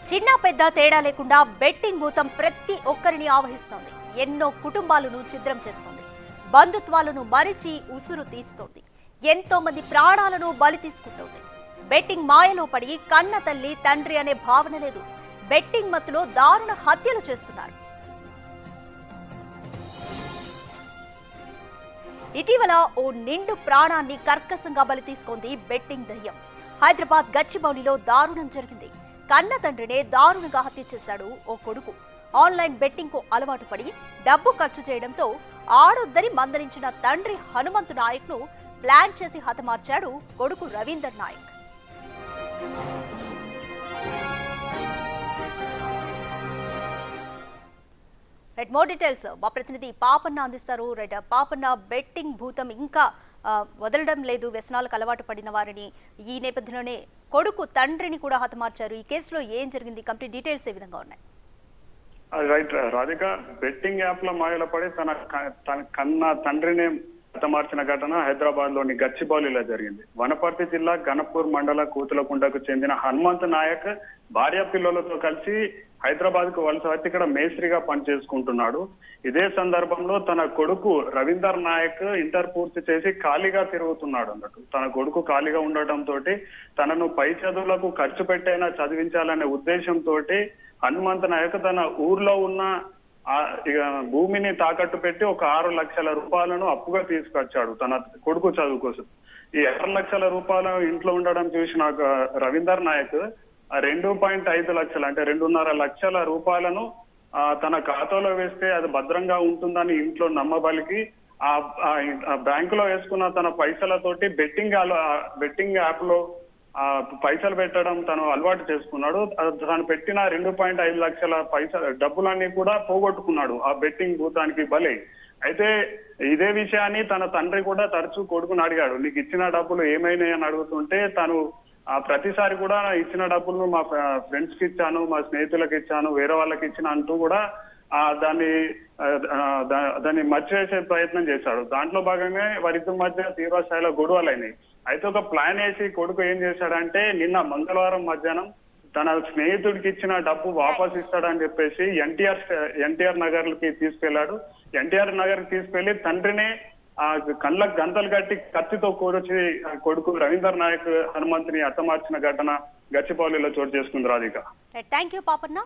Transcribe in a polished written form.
చిన్న పెద్ద తేడా లేకుండా బెట్టింగ్ భూతం ప్రతి ఒక్కరిని ఆవహిస్తోంది. ఎన్నో కుటుంబాలను ఛిద్రం చేస్తోంది. బంధుత్వాలను మరిచి ఉసురు తీస్తోంది. ఎంతో మంది ప్రాణాలను బలి తీసుకుంటోంది. బెట్టింగ్ మాయలో పడి కన్న తల్లి తండ్రి అనే భావన లేదు. బెట్టింగ్ మత్తులో దారుణ హత్యలు చేస్తున్నారు. ఇటీవల ఓ నిండు ప్రాణాన్ని కర్కశంగా బలి తీసుకుంది బెట్టింగ్ దయ్యం. హైదరాబాద్ గచ్చిబౌలిలో దారుణం జరిగింది. కన్న తండ్రినే దారుణంగా హత్య చేశాడు ఓ కొడుకు. ఆన్లైన్ బెట్టింగ్ కు అలవాటు పడి డబ్బు ఖర్చు చేయడంతో ఆడొద్దని మందలించిన తండ్రి హనుమంతు నాయక్ ను ప్లాన్ చేసి హతమార్చాడు కొడుకు రవీందర్ నాయక్. మోర్ డీటెయిల్స్ మా ప్రతినిధి పాపన్న అందిస్తారు. పాపన్న, బెట్టింగ్ భూతం ఇంకా వదలడం లేదు. వ్యసనాలకు అలవాటు పడిన వారిని ఈ నేపథ్యంలోనే కొడుకు తండ్రిని కూడా హతమార్చారు. ఈ కేసులో ఏం జరిగింది? కంప్లీట్ డీటెయిల్స్ ఏ విధంగా ఉన్నాయి? రైట్ రాధిక, బెట్టింగ్ యాప్ లో మాయలో పడి తన కన్న తండ్రిని హతమార్చిన ఘటన హైదరాబాద్ లోని గచ్చిబౌలిలో జరిగింది. వనపర్తి జిల్లా గణపూర్ మండల కూతులకుంటకు చెందిన హనుమంత్ నాయక్ భార్య పిల్లలతో కలిసి హైదరాబాద్ కు వలస వచ్చి ఇక్కడ మేస్త్రిగా పనిచేసుకుంటున్నాడు. ఇదే సందర్భంలో తన కొడుకు రవీందర్ నాయక్ ఇంటర్ పూర్తి చేసి ఖాళీగా తిరుగుతున్నాడు అన్నట్టు. తన కొడుకు ఖాళీగా ఉండటంతో తనను పై చదువులకు ఖర్చు పెట్టైనా చదివించాలనే ఉద్దేశంతో హనుమంత్ నాయక్ తన ఊర్లో ఉన్న భూమిని తాకట్టు పెట్టి ఒక 6 లక్షల రూపాయలను అప్పుగా తీసుకొచ్చాడు తన కొడుకు చదువు కోసం. ఈ 6 లక్షల రూపాయలు ఇంట్లో ఉండడం చూసిన రవీందర్ నాయక్ 2.5 లక్షలు అంటే 2.5 లక్షల రూపాయలను తన ఖాతాలో వేస్తే అది భద్రంగా ఉంటుందని ఇంట్లో నమ్మబలికి ఆ బ్యాంకులో వేసుకున్న తన పైసలతోటి బెట్టింగ్ యాప్ లో పైసలు పెట్టడం తను అలవాటు చేసుకున్నాడు. తను పెట్టిన 2.5 లక్షల డబ్బులన్నీ కూడా పోగొట్టుకున్నాడు ఆ బెట్టింగ్ భూతానికి బలి. అయితే ఇదే విషయాన్ని తన తండ్రి కూడా తరచూ కొడుకుని అడిగాడు. నీకు ఇచ్చిన డబ్బులు ఏమైనాయి అని అడుగుతుంటే తను ప్రతిసారి కూడా ఇచ్చిన డబ్బులను మా ఫ్రెండ్స్ కి ఇచ్చాను, మా స్నేహితులకు ఇచ్చాను, వేరే వాళ్ళకి ఇచ్చిన అంటూ కూడా దాన్ని మర్చివేసే ప్రయత్నం చేశాడు. దాంట్లో భాగంగా వారిద్దరి మధ్య తీవ్ర స్థాయిలో గొడవలు అయినాయి. అయితే ఒక ప్లాన్ వేసి కొడుకు ఏం చేశాడంటే నిన్న మంగళవారం మధ్యాహ్నం తన స్నేహితుడికి ఇచ్చిన డబ్బు వాపస్ ఇస్తాడని చెప్పేసి ఎన్టీఆర్ నగర్ కి తీసుకెళ్లాడు. ఎన్టీఆర్ నగర్ కి తీసుకెళ్లి తండ్రిని కళ్ళకు గంతలు కట్టి కత్తితో కూరొచ్చి కొడుకు రవీందర్ నాయక్ హనుమంతుని హతమార్చిన ఘటన గచ్చిబౌలిలో చోటు చేసుకుంది. Radhika, thank you Papanna.